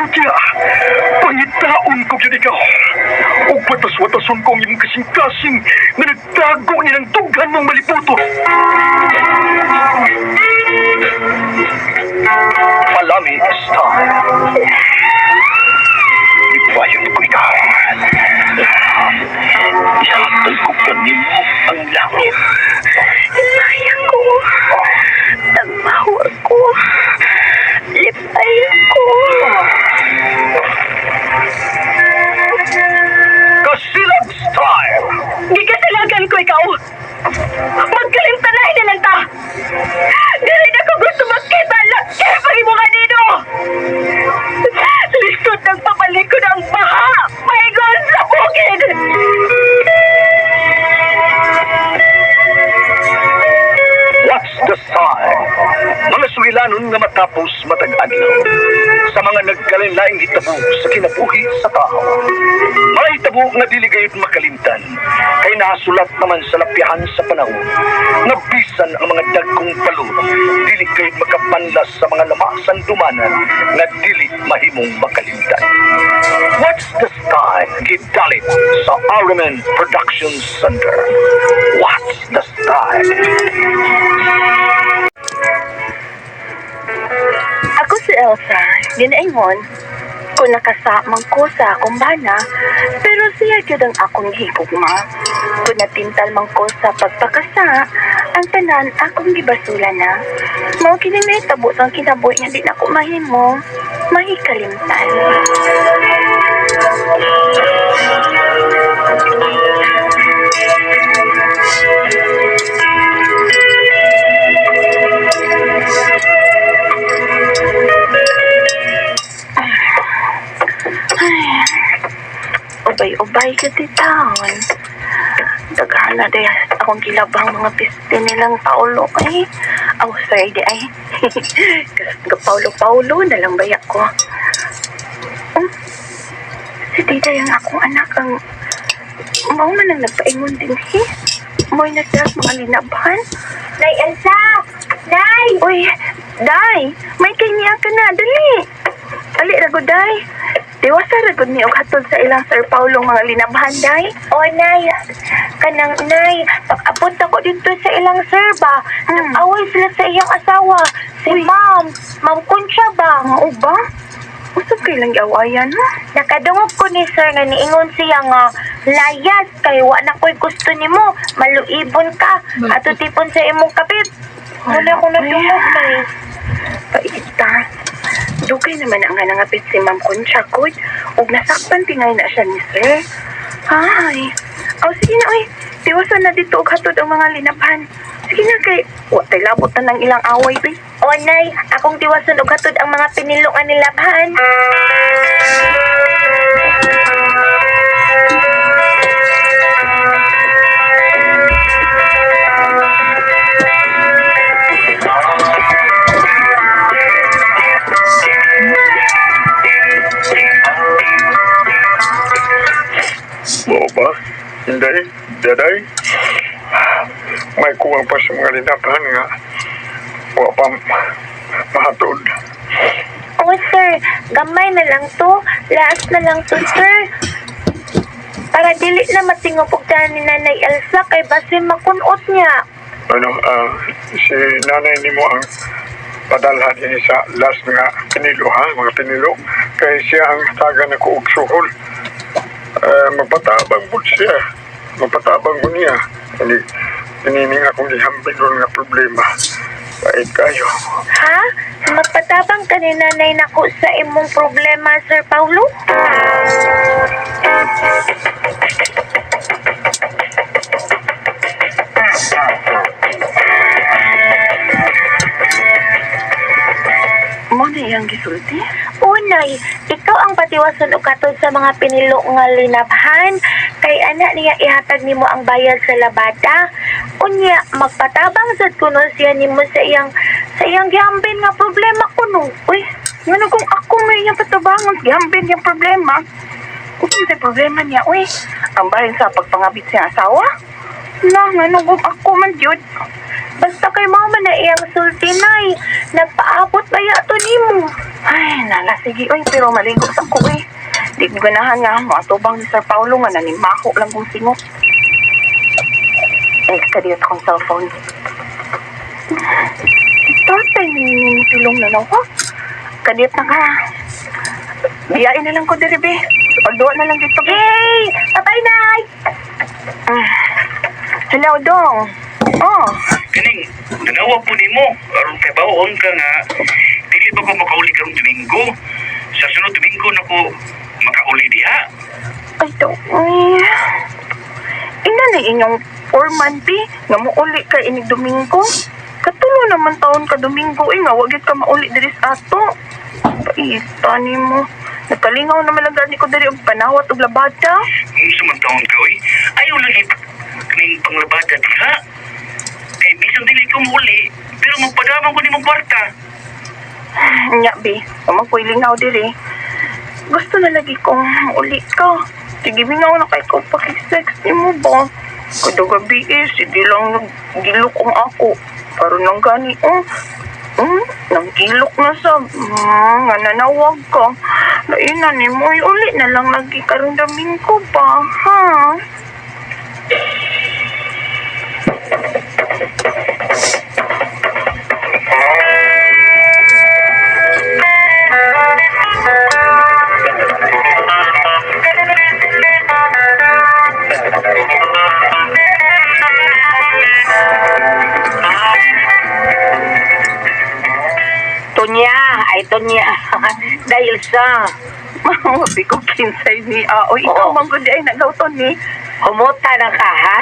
Butia, pangitaon ko yun ikaw. O batas-watason ko ang iyong kasing-kasing na nagtago ni ng tughan mong maliputo. Palami style. Ipayon ko ikaw. Ihatol ko kanino ang langit. Sayang ko. Nagbaho ako. Lipay ako. Kasilag style. Di kasalagan ko ikaw. Magkalimtanahin na lang ta. Dili na ko gusto makita lang. Kaya pag-ibuka dito. Likod nagpapalikod ang baha. My God, sa bukid. What's the sign? Mga suwilanon nga matapos matag-adlaw. Sa mga nagkalinlaing hitabo sa kinabuhi sa tao. Mga hitabo nga dili gayud makalimtan. Kay nasulat naman sa lapihan sa panahon. Nabisan ang mga dagkong palo. Dili gayud makapanlas sa mga lamasan dumanan nga dili mahimong makalimtan. What's the style? Gidalit sa Araman Production Center. What's the style? Ako si Elsa, ginaingon, kung nakasamang ko sa akong bana, pero siya yun ang akong higugma. Kung natintal man ko sa pagpakasa, ang tanan akong gibasula na. Mao kining nahitabo ang kinabuhi nga di na ko mahimo, mahikalimtan. Ubay-ubay ka taon. Daghan na day akong gilabang mga piste nilang Paulo ay. Ang sorry di ay. Paulo na lang bayak ko. Si Tita yung akong anak ang mao man ang nagpaingon din mo'y nagdas mga linabhan. Nay Elsa! Nay! Uy, Day! May kanya ka na, dali! Ali rago, Day! Diwasa ragod ni og hatod sa ilang Sir Paulong mga linabhan, Day. O, Nay. Kanang, Nay. Pag-abot ako dito sa ilang Sir ba? Nag-away sila sa iyang asawa. Si Ma'am. Ma'am Concha ba? Oo ba? Usap kayo lang gawayan, ha? Nakadungog ko ni Sir nga niingon siya nga layas kay wa na ko'y gusto nimo. Maluibon ka. Ato tipon sa imong kapit. Wala ko nadungog, Nay. Paita. Dugay naman ang nangapit si Ma'am Concha ko. Ug nasakpan tingay na siya ni Sir. Ay. Sige na, oy. Tiwasan na dito og hatod ang mga linabhan. Sige na kay, tay labot na ng ilang away, oy. O, Nay, akong tiwasan og hatod ang mga pinilungan nilabhan. Oo ba? Hindi? Daday? May kuwang pa sa mga linabhan nga. Wa pa mahatod. O, Sir, gamay na lang to. Last na lang to, Sir. Para dili na matingopugdahan ni Nanay Elsa kay basi makunot niya. Si nanay ni mo ang padalhan niya sa last nga pinilo, ha? Mga pinilo. Kaya siya ang taga na kuog suhol. Magpatabang po siya. Magpatabang po niya. Hinining akong ihambing ron nga problema. Bait kayo. Ha? Magpatabang ka ni Nanay nako sa imong problema, Sir Paulo? Mo na iyang gisulti? Unay, ikaw ang patiwason og katod sa mga pinilo nga linabhan kay ana niya ihatag nimo ang bayad sa labada. Unya magpatabang sad kuno siya nimo sa iyang gihambin nga problema kuno. Uy, ngano kung ako may iyang patabangon gihambin yung problema? Kung sa problema niya, uy, ang bahin sa pagpangabit sa asawa? Na, ngano kung ako man, Jud? Basta kay mama na iyang sulti, Nay. Nagpaabot ba yato nimo? Ay, nala, sige. Uy, pero maligo sa ko eh. Di ko ganahan nga, mga tubang ni Sir Paulo nga nanimako lang kong singot. Eh, kadiyot akong cellphone. Tatay, tulong na lang ko. Kadiyot na ka. Biyain na lang ko, Deribe. Pagduwa na lang dito. Yay! Bye, Nay! Hello, Dong. Oh, Kining, nanawag po nimo. Aron kay bawon ka nga. Dili ba ko makauli karong Domingo? Sa sunod Domingo na ko makauli diha. ay, Dong. Ay, ina na inyong 4-man, Pi. Nga mo uli ka inig Domingo. Katulo naman taon ka Domingo, eh. Nga, wagit ka mauli diri sa ato. Paita ni mo. Nagkalingaw naman lang gani ko diri og panawat og labada. Kung samantahon ka, oy. Ayaw lagi kining panglabada diha. Kay bisan dili ko mauli, pero magpadamang ko nimong kwarta. Nya, Bi. Magpoy lingaw diri. Gusto na lagi kong uli ka. Sige, mingaw na kay ko pakisex ni mo ba? Kada gabi eh, sige lang naggilok ang ako. Pero nang gani, nanggilok na sa, nga nanawag ka. Nainan ni mo, uli na lang lagi karong Domingo ba, ha? Tonya, ay Tonya. Dahil sa Mahubi ko kinsay ni Aoy. Ikaw Oo. manggod ay nagawton ni. humuta na ka, ha?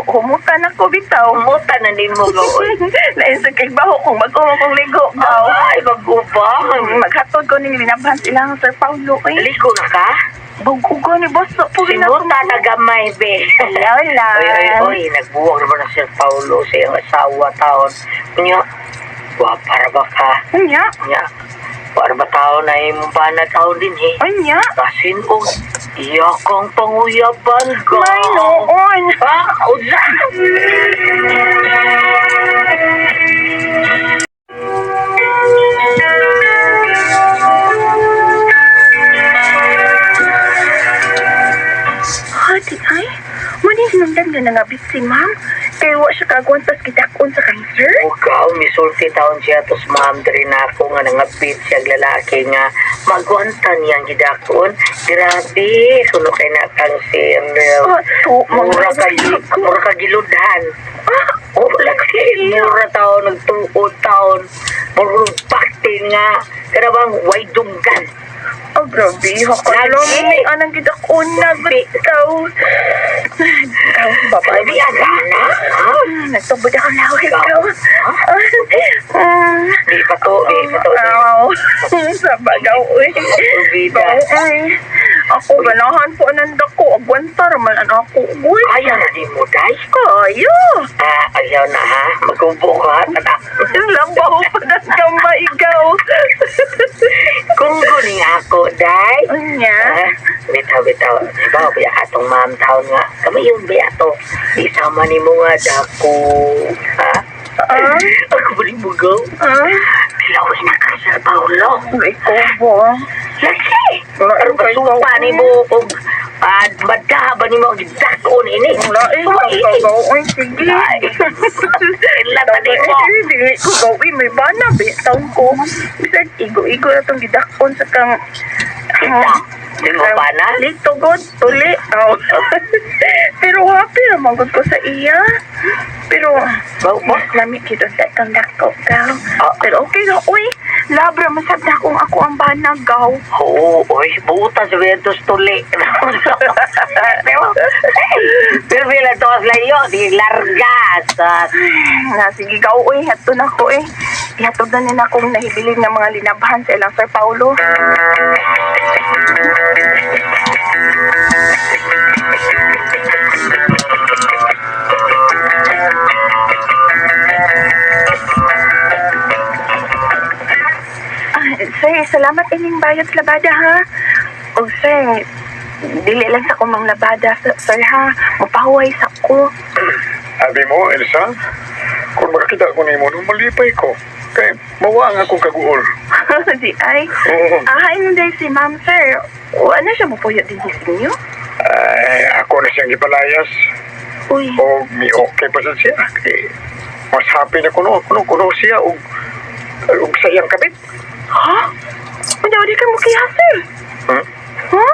Humuta na ko bitaw. Humuta na din mo, gawin. Nainsa kay baho kung mag-uwa kong ligo daw. Ay, magubang. Maghatod ko ning linabhan silang Sir Paulo eh. Ligo na ka? Bagugo ni boss. Pugin na Sinuta na gamay, be. Lola. Oy, nagbuwag naman na Sir Paulo sa iyong asawa taon. Kunya, para ba ka? Anya? Kunya, para ba taon na imong ba na taon din, eh? Anya? Kasin o, iya kang panguyaban ka. May noon. Ha? Uza? Hati ay? Mani sinundan nga nangabit si ma'am. Kaya wa siya kagwantas kitakon sa cancer. Ugaw, misulti taon siya, tos ma'am rin ako nga nangapit siya lalaki nga magwantan niyang gidakon. Grabe, suno kay na cancer. Mura ka giludhan. Oh, laki, mura taon, nagtuod taon. Mura paktin nga. Kaya bang, way dunggan. Oh, grabe. Hakalo Lagi. mo anang gidakon na bitaw. Babae. Sabi agana, ha? Nagtubod ako na ako ikaw. Di pa to, di pa to. Aw. Sa bagaw, uy. Bida. Ay, ako ganahan po ananda ko. Agwantar man ang ako. Uy, Ayaw na di mo, day. kayo. Ayaw na, ha? Magkubo ko, ha? Tanak. Yung lambaw pa na kamay ikaw. Kung guning ako, day. Anya? Bitaw. Diba, biya atong ma'am taon nga. Kami yung biya to. Isama ni mo nga dako. Ha? Ako ba rin bugaw? Tilawin na ka, Sir Paulo. Ay, ko ba? Laki! Pero basumpa ni mo kung madaba ni mo ang dakon ini. Wala eh, kagaw. Ay, sige. Ilata ni mo. Dili ko gawin, may bana, bitaw ko. Bisag, igo-igo na itong gidakon sa kang... Di mo ba na? Lito god, tuli. Oh. Pero happy naman god ko sa iya. Pero, mas lamig kito sa itong dako, gaw. Pero okay na, uy. Labra, masab na kung ako ang banag, gaw. Oo, oy, buta sa Ventus tuli. Pero bila to layo, di largas. Na, sige, gaw, uy. Hato na ko, eh. Ihatod na nila akong nahibilin ng mga linabhan sa ilang Sir Paulo. Sir, salamat ining bayad sa labada, ha? O, sir, dili lang sa kumang labada, sir, ha? Mapahuway sa ko. Sabi mo, Elsa, Kung makakita ko nimo, nung malipay ko. Kaya mawang akong kaguol. Di ay. Oo. Ahain day si ma'am, sir. Wala siya mapuyot din sa inyo? Ay, ako na siyang ipalayas. Uy. O may okay pa sa siya. Mas happy na kuno siya og sayang kabit. Ha? Hindi ka mo kaya, sir. Hmm? Ha?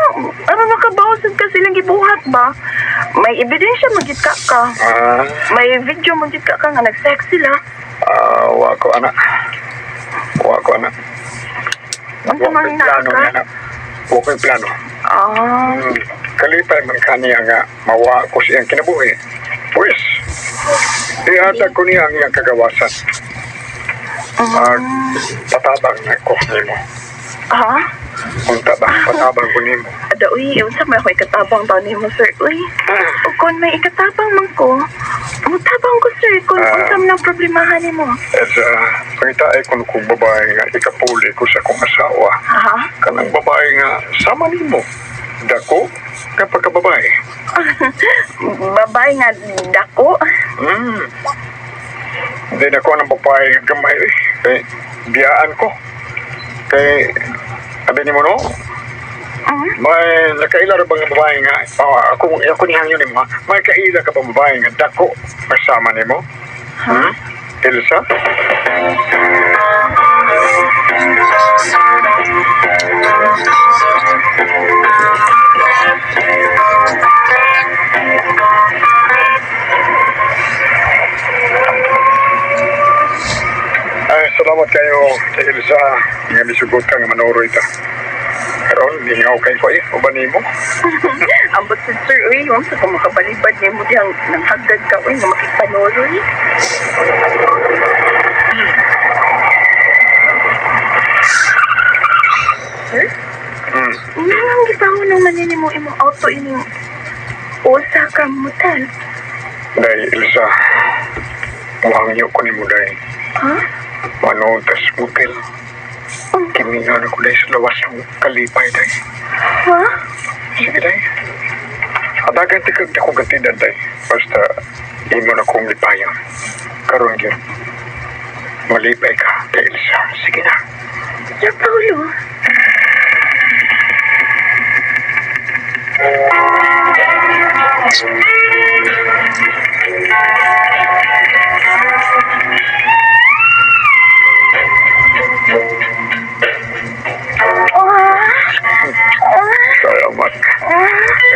Ano makabawsan ka silang gibuhat ba? May ebidensya magit ka. May video magit ka nga nag-sex sila. Wa ko anak. Ang tamang plano ka? na. Wa ko'y plano. Kalipay man kaniya nga mawa ko siyang kinabuhi. Pues, ihatag ko niya ang iyang kagawasan. Patabang na ko nimo. Ha? Unta ba? Patabang ko nimo. Ada, uy, unsa may ako'y katabang ba ni mo, sir? Uy, o kung may ikatabang man ko, mutabang ko, sir, kung unsam ng problemahan ni mo. At pangita ay kung babae nga ikapuli ko sa akong asawa. Ha? Kanang babae nga sama nimo. Dako kapag babae. Babae nga dako. Hindi na ko ng babae nga gamay eh. Kaya biyaan ko. Kaya sabi ni mo no? May nakaila ra bang babae nga ako ni hangyo nimo. May kaila ka bang babae nga dako kasama nimo? Elsa? Ay, salamat kayo kay Elsa nga misugot ka nga manoro ita. Karon lingaw kay ko uban nimo. Ambot si sir, uy, yung sa kumakabalibad niya mo diyang nanghagad ka, uy, nga makipanoroy. Sir? Ang gibaho nang manini mo imong auto ining usa ka mutal. Dai Elsa. Muhangyo ko nimo dai. Ha? Manood tas motel. Kimingan ako dai sa lawas ng kalipay dai. Ha? Sige dai. Adagan tikag akong gatidan dai. Basta imo na kong lipayan. Karon gyud. Malipay ka kay Elsa. Sige na. Sir Paulo? Salamat.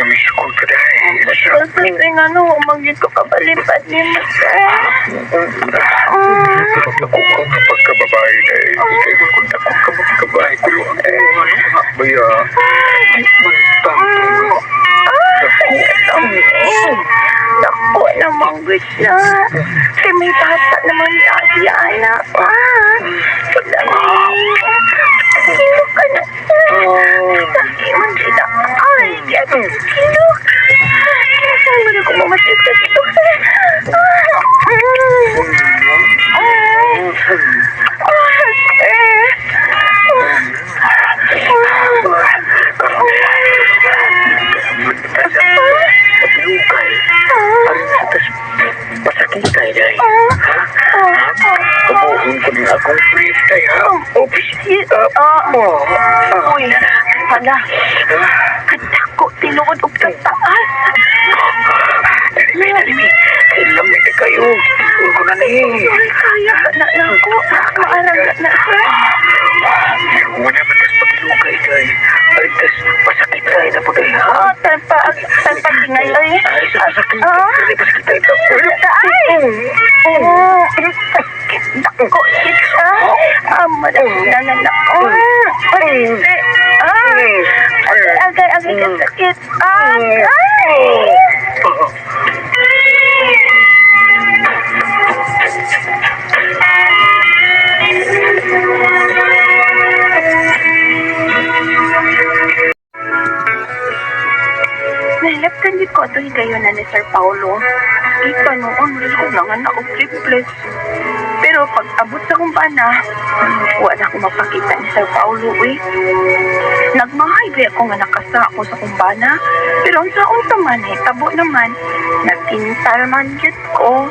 Namiss ko ka dai. Elsa. Kasi nga no, umagit ko kabalibad ni mo, sir. Ako ka pagkababae dai. Ikay mo kung ako ka magkababae ko. Baya. Naku naman gusto. Kaya may bata naman si anak. Sila kilo ka na. Sakit man sila. Ay, kilo ka. Saan mo na kung mamatis ka dito? Pasakitay dai. Kabuhin ko ng akong brief dai ha. Oops. Uy, hala. Kadako, tinuod og tataas. Dali. Lamig na kayo. Huwag ko na ni. Ay, kaya ka na lang ko. Maarang ka na, sir. Wala matas pagilugay dai. Ay, tas pasakitay na po dai ha. Tanpa tingay, ay. Ay, sa pasakitay. Ay, pasakitay na po. Ay! Sakit dako, sisa. Madagdagan na. Agay ka sakit. Nahilaptan din ko ito higayon na ni Sir Paulo. Ika noon, rin ko lang anak o triplets. Pero pag abot sa kumpana, wala akong mapakita ni Sir Paulo, Nagmahay ba ako nga nakasa ako sa kumpana? Pero ang saon taman, tabo naman. Nagtintal man yun ko.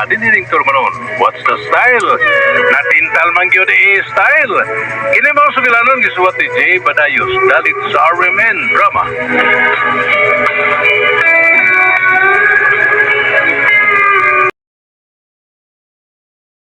diniling turmanon. What's the style? Natintal man gyud style. Kini mga sugilanon gisuwat ni Jay Badayos dalit sa RMN drama.